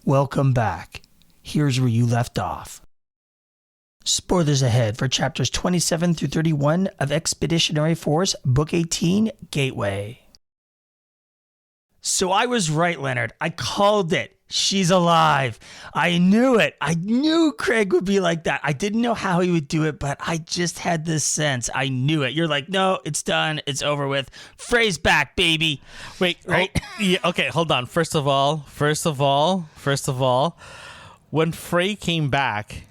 Welcome back. Here's where you left off. Spoilers ahead for chapters 27 through 31 of Expeditionary Force Book 18 Gateway. So I was right, Leonard. I called it. She's alive. I knew it. I knew Craig would be like that. I didn't know how he would do it, but I just had this sense. I knew it. You're like, no, it's done. It's over with. Frey's back, baby. Wait, right? Yeah, okay, hold on. First of all, when Frey came back,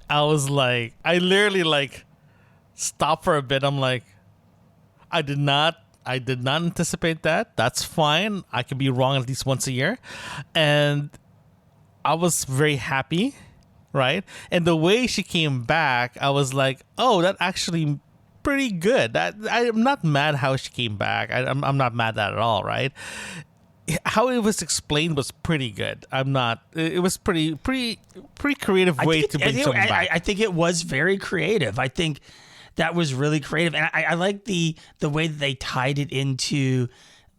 I literally stopped for a bit. I'm like, I did not anticipate that. That's fine. I can be wrong at least once a year. And I was very happy, right? And the way she came back, I was like, oh, that actually pretty good. I'm not mad how she came back. I'm not mad at all, right? How it was explained was pretty good. It was pretty creative way to bring someone back. I think it was very creative. I think that was really creative. And I like the way that they tied it into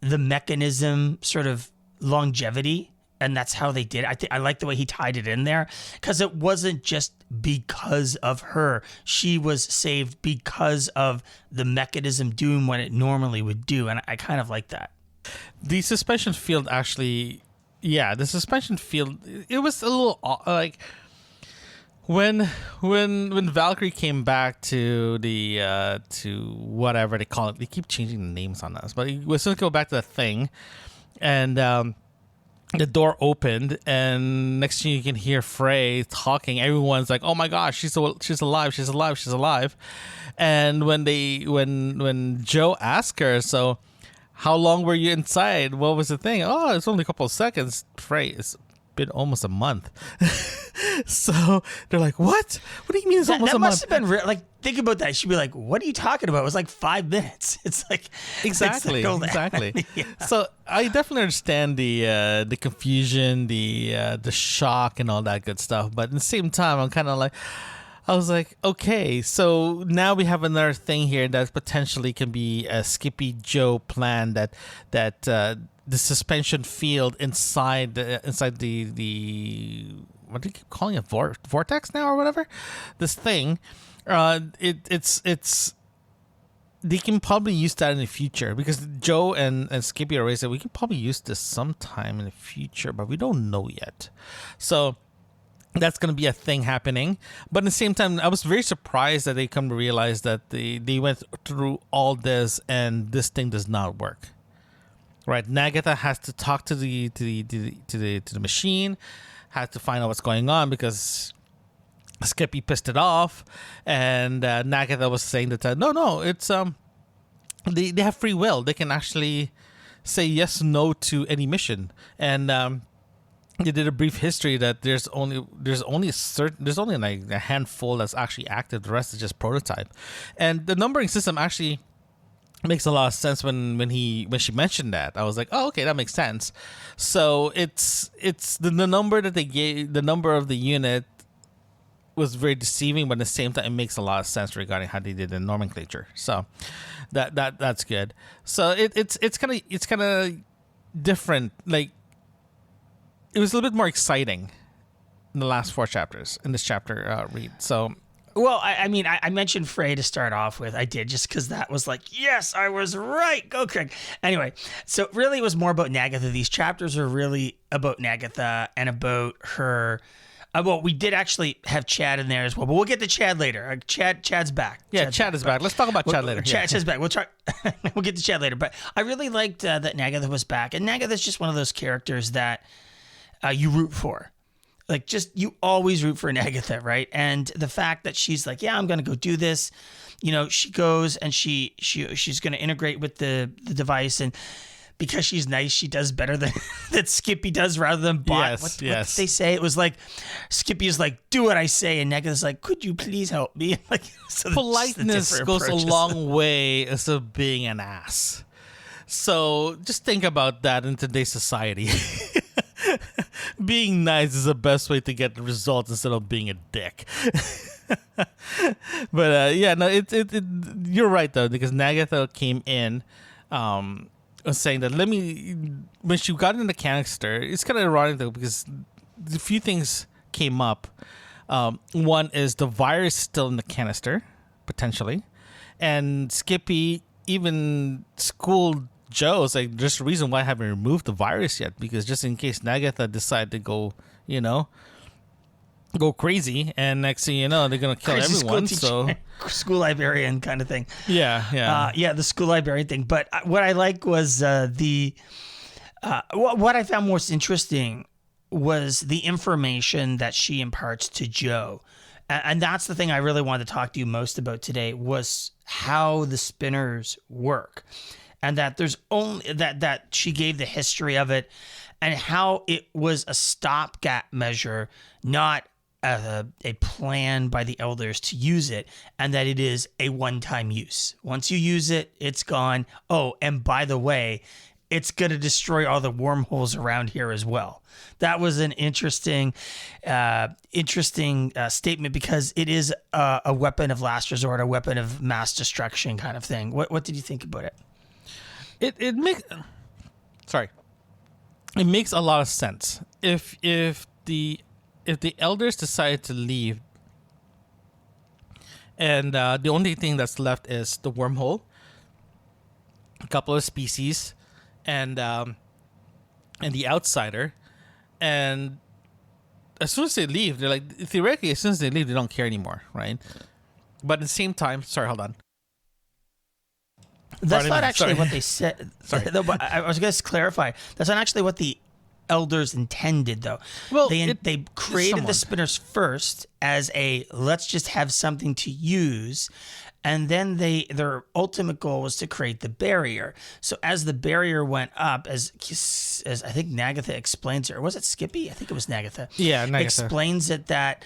the mechanism sort of longevity. And that's how they did it. I like the way he tied it in there because it wasn't just because of her. She was saved because of the mechanism doing what it normally would do. And I kind of like that. The suspension field it was a little like when Valkyrie came back to the to whatever they call it. They keep changing the names on us, but it was going to go back to the thing, and the door opened, and next thing you can hear Frey talking. Everyone's like, "Oh my gosh, she's alive!" And when Joe asked her, so how long were you inside? What was the thing? Oh, it's only a couple of seconds. Frey, it's been almost a month. So they're like, what? What do you mean it's almost a month? That must have been think about that. She'd be like, what are you talking about? It was like 5 minutes. It's like exactly. Yeah. So I definitely understand the confusion, the shock, and all that good stuff. But at the same time, I was like, okay, so now we have another thing here that potentially can be a Skippy Joe plan that the suspension field inside the what do you keep calling it, vortex now or whatever, this thing, it's they can probably use that in the future because Joe and Skippy already said we can probably use this sometime in the future, but we don't know yet. So that's going to be a thing happening. But at the same time, I was very surprised that they come to realize that they went through all this and this thing does not work. Right? Nagata has to talk to the machine, has to find out what's going on because Skippy pissed it off, and Nagata was saying that no, it's they have free will. They can actually say yes, no to any mission, and they did a brief history that there's only like a handful that's actually active. The rest is just prototype, and the numbering system actually makes a lot of sense when she mentioned that. I was like, oh, okay, that makes sense. So it's the number that they gave, the number of the unit was very deceiving, but at the same time, it makes a lot of sense regarding how they did the nomenclature. So that's good. So it's kind of different. Like, it was a little bit more exciting in the last 4 chapters in this chapter read. So. Well, I mean, I mentioned Frey to start off with. I did just because that was like, yes, I was right. Go, Craig. Anyway, so really it was more about Nagatha. These chapters are really about Nagatha and about her. Well, we did actually have Chad in there as well, but we'll get to Chad later. Chad's back. Yeah, Chad is back. Let's talk about Chad later. Chad's back. We'll try. We'll get to Chad later. But I really liked that Nagatha was back, and Nagatha's just one of those characters that you root for. Like, just, you always root for Nagatha, right? And the fact that she's like, yeah, I'm going to go do this. You know, she goes and she's going to integrate with the device. And because she's nice, she does better than that Skippy does rather than Bot. What did they say? It was like, Skippy is like, do what I say. And Nagatha's like, could you please help me? Like, so politeness goes a long way as of being an ass. So just think about that in today's society. Being nice is the best way to get the results instead of being a dick. But you're right though, because Nagatha came in saying that when she got in the canister, it's kind of ironic though, because a few things came up. One is the virus still in the canister, potentially. And Skippy even schooled Joe. It's like, there's a reason why I haven't removed the virus yet, because just in case Nagatha decide to go, go crazy, and next thing you know, they're going to kill Crazy everyone. school teacher, school librarian kind of thing. Yeah. The school librarian thing. But what I like was what I found most interesting was the information that she imparts to Joe. And that's the thing I really wanted to talk to you most about today, was how the spinners work. And that there's only that she gave the history of it, and how it was a stopgap measure, not a plan by the elders to use it, and that it is a one-time use. Once you use it, it's gone. Oh, and by the way, it's going to destroy all the wormholes around here as well. That was an interesting statement, because it is a weapon of last resort, a weapon of mass destruction kind of thing. What did you think about it? It makes a lot of sense. If the elders decide to leave, and the only thing that's left is the wormhole, a couple of species, and the outsider, and as soon as they leave, they're like, theoretically, as soon as they leave, they don't care anymore, right? But at the same time, sorry, hold on. That's not actually what they said. Sorry. No, but I was going to clarify. That's not actually what the elders intended, though. Well, they created the spinners first as let's just have something to use, and then their ultimate goal was to create the barrier. So as the barrier went up, as I think Nagatha explains it, or was it Skippy? I think it was Nagatha. Yeah, Nagatha explains it that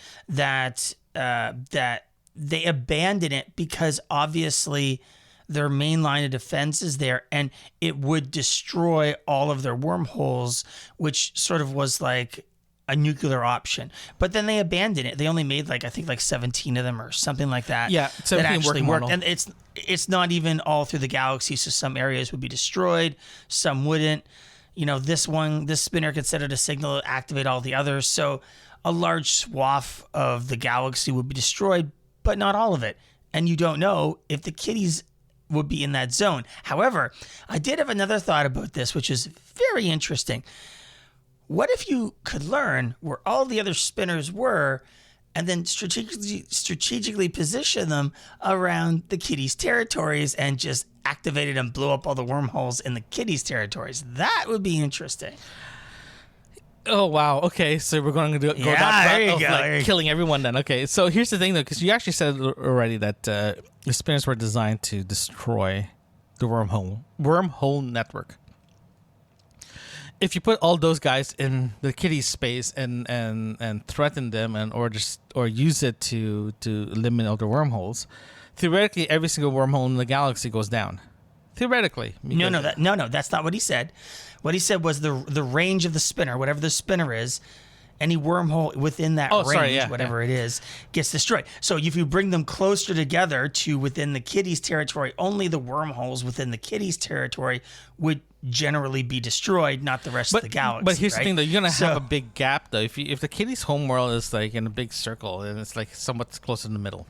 they abandoned it because obviously their main line of defense is there, and it would destroy all of their wormholes, which sort of was like a nuclear option. But then they abandoned it. They only made I think 17 of them or something like that. Yeah, that actually worked. Model. And it's not even all through the galaxy. So some areas would be destroyed, some wouldn't. This spinner could send out a signal to activate all the others. So a large swath of the galaxy would be destroyed, but not all of it. And you don't know if the kiddies would be in that zone. However, I did have another thought about this, which is very interesting. What if you could learn where all the other spinners were, and then strategically position them around the kiddies' territories and just activated and blew up all the wormholes in the kiddies' territories? That would be interesting. Oh, wow. Okay, so we're going to go that route of killing everyone then. Okay, so here's the thing, though, because you actually said already that the spinners were designed to destroy the wormhole network. If you put all those guys in the kiddies' space and threaten them or use it to eliminate all the wormholes, theoretically every single wormhole in the galaxy goes down. Theoretically. No, that's not what he said. What he said was the range of the spinner, whatever the spinner is, any wormhole within that range, whatever it is, gets destroyed. So if you bring them closer together to within the kiddies' territory, only the wormholes within the kiddies' territory would generally be destroyed, not the rest of the galaxy. But here's the thing, though. You're going to have a big gap, though. If the kiddies' homeworld is in a big circle, and it's somewhat close in the middle,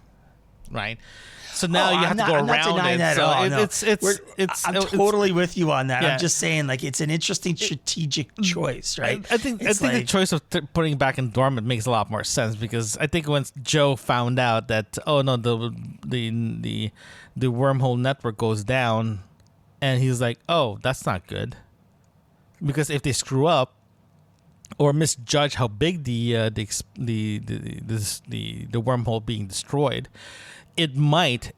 right? So now you have to go around it. I'm not denying that at all. I'm totally with you on that. Yeah. I'm just saying, it's an interesting strategic choice, right? I think the choice of putting it back in dormant makes a lot more sense, because I think once Joe found out that the wormhole network goes down, and he's like, oh, that's not good, because if they screw up or misjudge how big the wormhole being destroyed, it might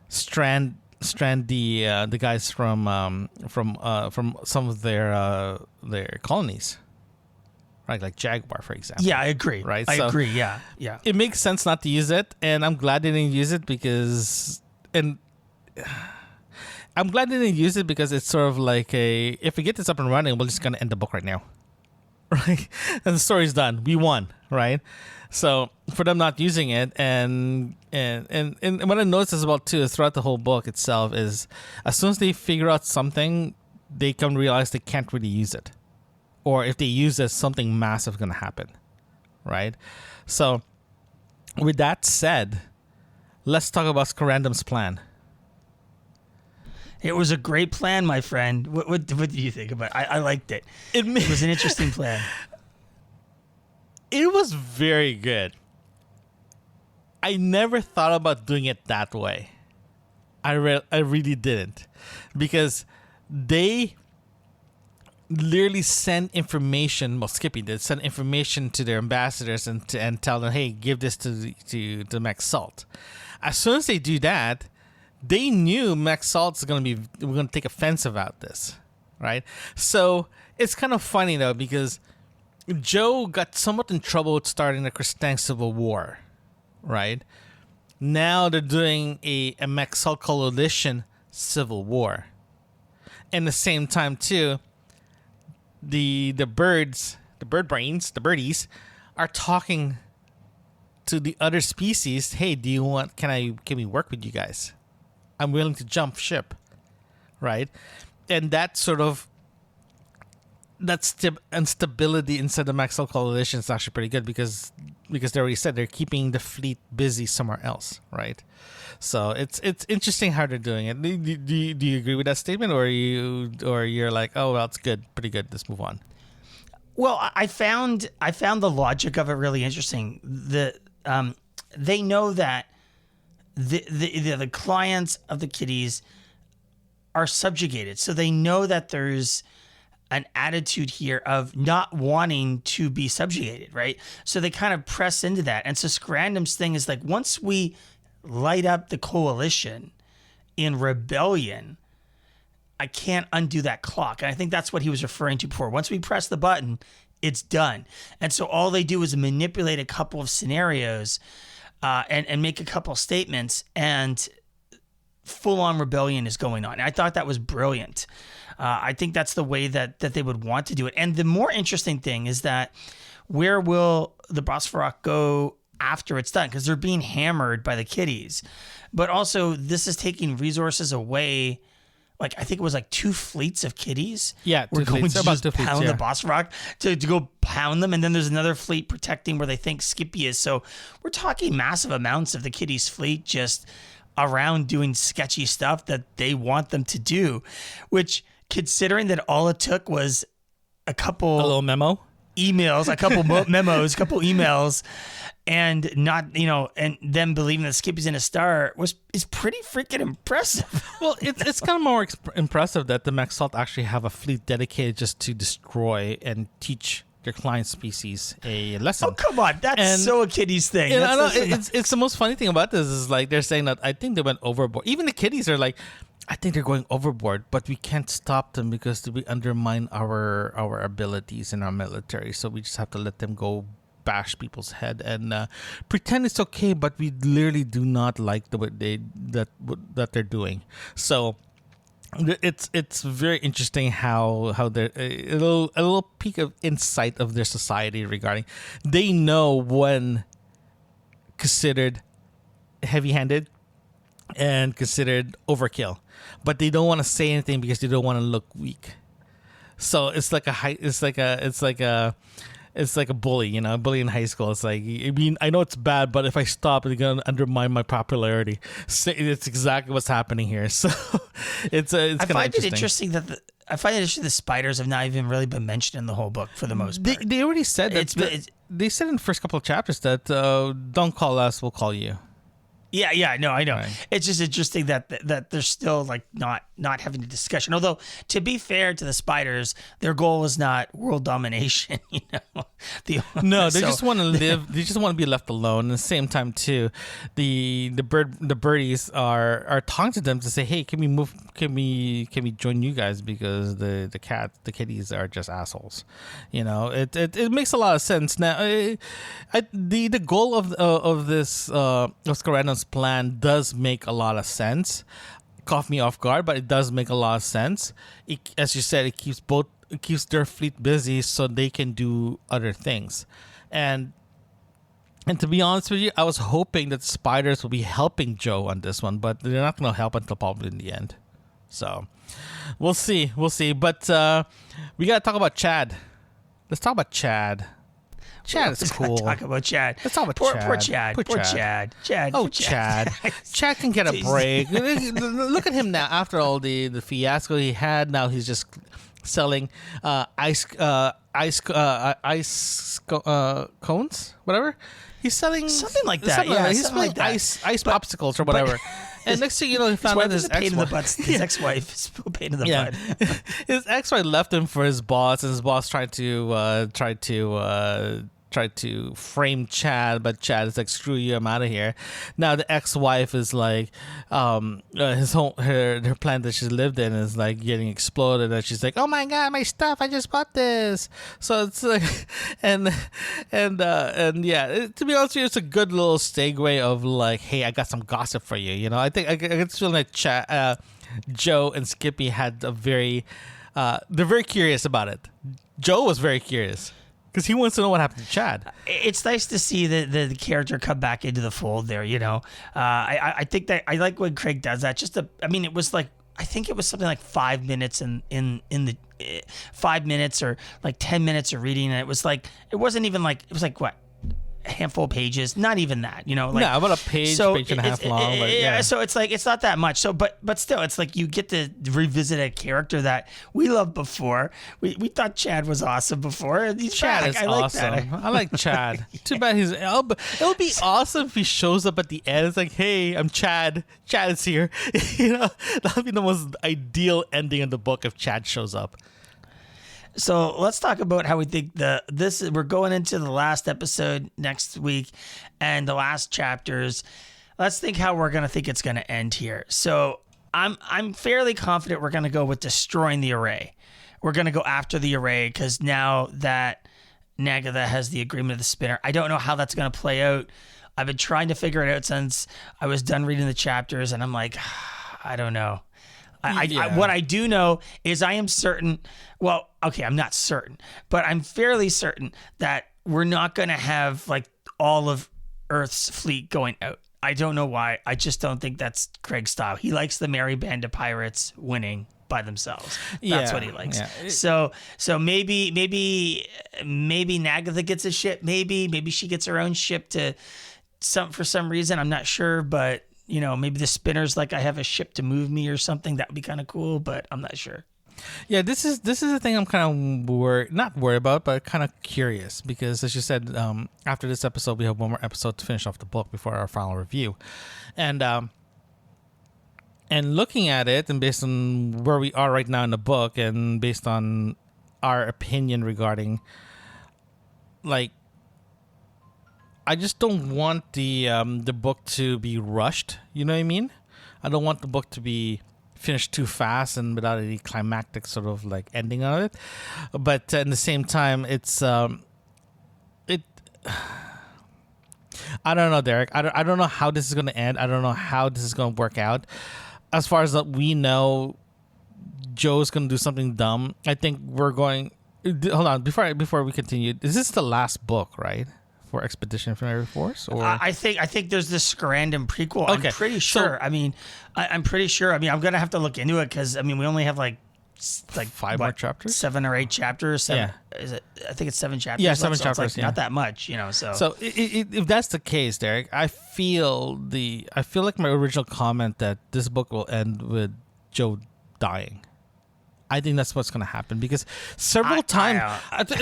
strand the guys from some of their colonies, right? Like Jaguar, for example. Yeah, I agree. Right, I agree. Yeah. It makes sense not to use it, and I'm glad they didn't use it because it's sort of like if we get this up and running, we're just gonna end the book right now, right? And the story's done. We won, right? So for them not using it, and what I noticed as well too is throughout the whole book itself is as soon as they figure out something, they come to realize they can't really use it. or if they use this, something massive is going to happen, right? So, with that said, let's talk about Scarandum's plan. It was a great plan, my friend. What do you think about it? I liked it. It was an interesting plan. It was very good. I never thought about doing it that way. I really didn't, because they literally send information. Well, Skippy did send information to their ambassadors and tell them, "Hey, give this to the Maxalt." As soon as they do that, they knew Maxalt's we're gonna take offense about this, right? So it's kind of funny though, because Joe got somewhat in trouble with starting the Kristang Civil War, right? Now they're doing a Maxalt coalition civil war. And at the same time too, the birds, the birdies, are talking to the other species. Hey, can we work with you guys? I'm willing to jump ship, right? And that sort of instability inside the Maxalt coalition is actually pretty good, because they already said they're keeping the fleet busy somewhere else, right? So it's interesting how they're doing it. Do you agree with that statement, or you're like, oh well, it's good, pretty good, let's move on? Well, I found the logic of it really interesting. They know that the clients of the kitties are subjugated, so they know that there's an attitude here of not wanting to be subjugated, right? So they kind of press into that. And so Scarandum's thing is like, once we light up the coalition in rebellion, I can't undo that clock. And I think that's what he was referring to before. Once we press the button, it's done. And so all they do is manipulate a couple of scenarios and make a couple of statements, and full-on rebellion is going on. And I thought that was brilliant. I think that's the way that they would want to do it. And the more interesting thing is that where will the Bosphorok go after it's done? Because they're being hammered by the kitties. But also, this is taking resources away. Like, I think it was like 2 fleets of kitties. Yeah, we're going to just fleets, pound the Bosphorok to go pound them. And then there's another fleet protecting where they think Skippy is. So we're talking massive amounts of the kitties' fleet just around doing sketchy stuff that they want them to do, which, considering that all it took was a little memo, emails, a couple memos, a couple emails, and not, and them believing that Skippy's in a star is pretty freaking impressive. Well, it's kind of more impressive that the Maxalt actually have a fleet dedicated just to destroy and teach their client species a lesson. Oh, come on. That's so a kitties thing. It's the most funny thing about this is, like, they're saying that I think they went overboard. Even the kitties are like, I think they're going overboard, but we can't stop them because we undermine our abilities in our military. So we just have to let them go bash people's head and pretend it's okay, but we literally do not like the way that they're doing. So it's very interesting how they're a little peek of insight of their society regarding, they know when considered heavy-handed and considered overkill, but they don't want to say anything because they don't want to look weak. So it's like a bully, a bully in high school. It's like, I mean, I know it's bad, but if I stop, it's going to undermine my popularity. So it's exactly what's happening here. So it's I find it interesting that the spiders have not even really been mentioned in the whole book for the most part. They already said that. They said in the first couple of chapters that don't call us, we'll call you. Yeah, no, I know. Right. It's just interesting that they're still like not having a discussion. Although, to be fair to the spiders, their goal is not world domination. No, they just want to live. They just want to be left alone. At the same time, too, the birdies are talking to them to say, "Hey, can we move? Can we join you guys? Because the kitties are just assholes." It makes a lot of sense. Now, the goal of this of Scarandum's plan does make a lot of sense. Caught me off guard, but it does make a lot of sense. As you said, it keeps their fleet busy so they can do other things. And to be honest with you, I was hoping that spiders will be helping Joe on this one, but they're not going to help until probably in the end. So we'll see. But we got to talk about Chad. Let's talk about Chad. Chad is cool. Talk about Chad. Let's talk about Chad. Poor Chad. Poor Chad. Chad. Oh, Chad. Chad can get a break. Look at him now. After all the fiasco he had, now he's just selling ice cones, whatever. He's selling something like that. He's selling ice popsicles or whatever. And next thing you know, he found out his ex-wife. His ex-wife is a pain in the butt. His ex-wife left him for his boss, and his boss tried to frame Chad, but Chad is like, screw you, I'm out of here. Now the ex-wife is like, her plant that she lived in is like getting exploded, and she's like, oh my god, my stuff, I just bought this. So it's like, and yeah, to be honest with you, it's a good little segue of like, hey, I got some gossip for you. You know, I think I get feeling like Joe and Skippy had a very, they're very curious about it. Joe was very curious, because he wants to know what happened to Chad. It's nice to see the character come back into the fold there, you know. I think that I like when Craig does that. It was like, I think it was something like 5 minutes in the 5 minutes or like 10 minutes of reading. And it was like, it wasn't even like, it was like what? A handful of pages, not even that, you know, like about a page and a half long. So it's like, it's not that much. So, but still, it's like you get to revisit a character that we loved before. We thought Chad was awesome before. And he's Chad back. is I like awesome. that. I like Chad. Too bad it'll be awesome if he shows up at the end. It's like, hey, I'm Chad. Chad is here. You know, that would be the most ideal ending of the book if Chad shows up. So let's talk about how we think we're going into the last episode next week and the last chapters. Let's think how we're going to think it's going to end here. So I'm fairly confident we're going to go with destroying the array. We're going to go after the array because now that Nagatha has the agreement of the spinner, I don't know how that's going to play out. I've been trying to figure it out since I was done reading the chapters, and I'm like, I don't know. What I do know is I am certain, well, okay, I'm not certain, but I'm fairly certain that we're not going to have like all of Earth's fleet going out. I don't know why. I just don't think that's Craig's style. He likes the merry band of pirates winning by themselves. That's what he likes. Yeah. So maybe Nagatha gets a ship. Maybe she gets her own ship for some reason. I'm not sure, but you know, maybe the spinner's like, I have a ship to move me or something. That would be kind of cool, but I'm not sure. Yeah, this is the thing I'm kind of not worried about, but kind of curious because, as you said, after this episode, we have one more episode to finish off the book before our final review, and looking at it, and based on where we are right now in the book, and based on our opinion regarding, like, I just don't want the book to be rushed. You know what I mean? I don't want the book to be finished too fast and without any climactic sort of like ending on it. But at the same time, it's I don't know, Derek. I don't know how this is going to end. I don't know how this is going to work out. As far as we know, Joe's going to do something dumb. I think we're going. Hold on, before we continue, is this the last book, right? For Expeditionary Force, or I think there's this random prequel. Okay. I'm pretty sure. So, I'm pretty sure. I'm gonna have to look into it because we only have like 5 more chapters, 7 or 8 chapters. Yeah, is it? I think it's 7 chapters. Yeah, 7 chapters. Not that much, you know. So if that's the case, Derek, I feel like my original comment that this book will end with Joe dying. I think that's what's going to happen because several times.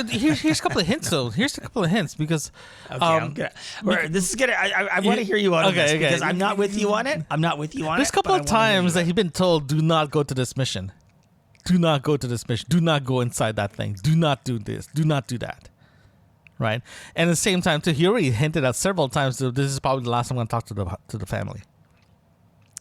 Here's a couple of hints, though. Here's a couple of hints because. Okay, this is gonna. I want to hear you on this because I'm not with you on it. There's a couple of times that he's been told, "Do not go to this mission. Do not go to this mission. Do not go inside that thing. Do not do this. Do not do that." Right, and at the same time, too, he already hinted at several times that this is probably the last time I'm going to talk to the family.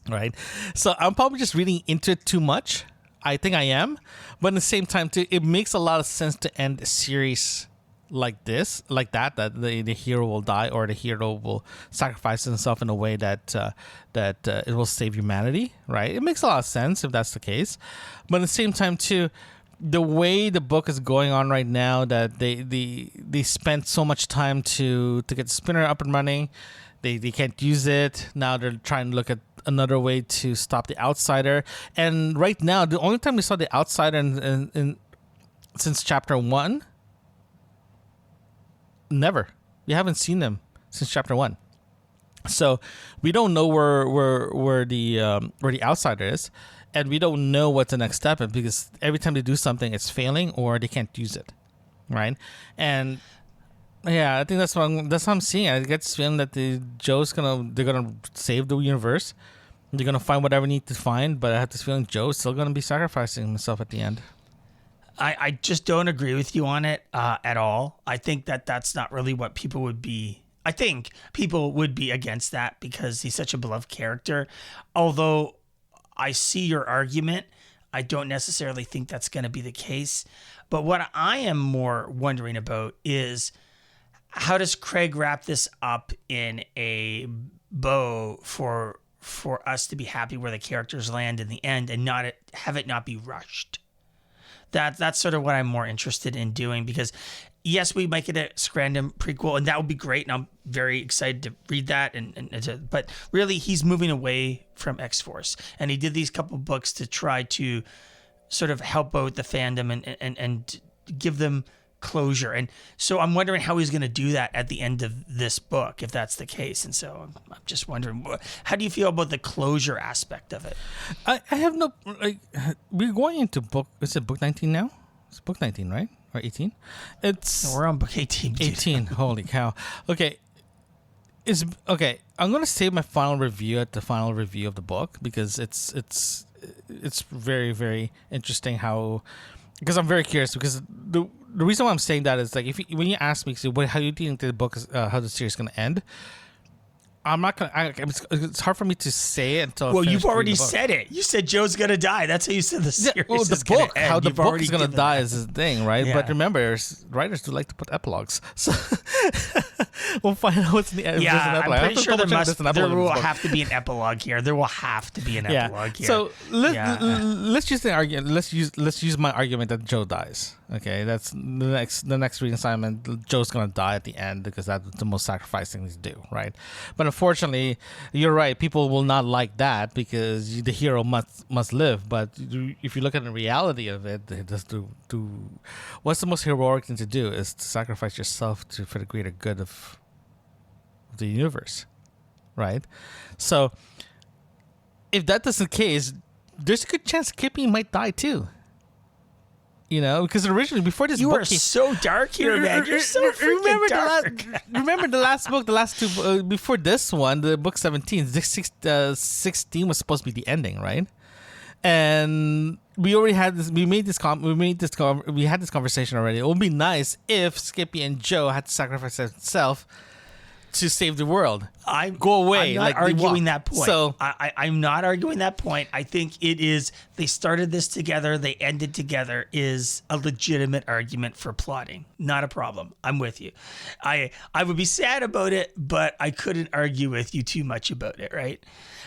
Right, so I'm probably just reading into it too much. I think I am, but at the same time, too, it makes a lot of sense to end a series like this, like that the hero will die or the hero will sacrifice himself in a way that it will save humanity, right? It makes a lot of sense if that's the case, but at the same time, too, the way the book is going on right now, that they spent so much time to get the spinner up and running, they can't use it now. They're trying to look at another way to stop the outsider, and right now the only time we saw the outsider in since chapter 1 Never. We haven't seen them since chapter 1. So we don't know where the outsider is, and we don't know what the next step is, because every time they do something, it's failing or they can't use it, right? And yeah, I think that's what I'm seeing. I get this feeling that they're gonna save the universe. They're gonna find whatever they need to find, but I have this feeling Joe's still gonna be sacrificing himself at the end. I just don't agree with you on it at all. I think that's not really what people would be. I think people would be against that because he's such a beloved character. Although I see your argument, I don't necessarily think that's going to be the case. But what I am more wondering about is, how does Craig wrap this up in a bow for us to be happy where the characters land in the end and not have it not be rushed? That's sort of what I'm more interested in doing, because yes, we might get a Scrandon prequel, and that would be great, and I'm very excited to read that. But really, he's moving away from X-Force, and he did these couple books to try to sort of help out the fandom and give them closure. And so I'm wondering how he's going to do that at the end of this book, if that's the case. And so I'm just wondering, how do you feel about the closure aspect of it? I have no, we're going into book, is it book 19 now? It's book 19, right? Or 18? No, we're on book 18. Dude. 18, holy cow. Okay. I'm going to save my final review at the final review of the book, because it's very, very interesting because I'm very curious, because the reason why I'm saying that is, like, when you ask me, how do you think the book is, how the series is going to end, I'm not gonna. It's hard for me to say it until. Well, you've already said it. You said Joe's gonna die. That's how you said the series. Well, the book, how the book is gonna die is the thing, right? Yeah. But remember, writers do like to put epilogues, so we'll find out what's in the end. Yeah, I'm pretty sure there will have to be an epilogue here. There will have to be an epilogue here. So let's use the argument. Let's use my argument that Joe dies. Okay, that's the next reassignment. Joe's gonna die at the end because that's the most sacrificing things to do, right? But unfortunately, you're right. People will not like that because the hero must live. But if you look at the reality of it, what's the most heroic thing to do is to sacrifice yourself for the greater good of the universe, right? So if that is the case, there's a good chance Kippy might die too. You know, because originally before this book, you are so dark here, man. You're so freaking dark. Remember the last book, the last two before this one, the book 17, 16 was supposed to be the ending, right? And we already had this. We had this conversation already. It would be nice if Skippy and Joe had to sacrifice themselves to save the world. Go away. I'm not arguing that point. So I'm not arguing that point. I think it is. They started this together. They ended together. Is a legitimate argument for plotting. Not a problem. I'm with you. I would be sad about it, but I couldn't argue with you too much about it, right?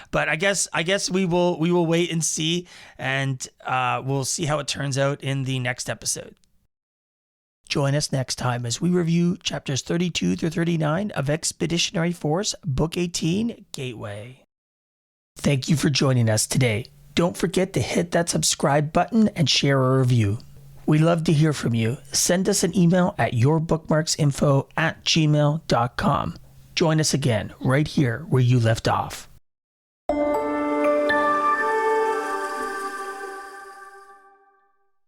But I guess we will wait and see, and we'll see how it turns out in the next episode. Join us next time as we review chapters 32 through 39 of Expeditionary Force Book 18 Gateway. Thank you for joining us today. Don't forget to hit that subscribe button and share a review. We love to hear from you. Send us an email at yourbookmarksinfo@gmail.com. Join us again right here where you left off.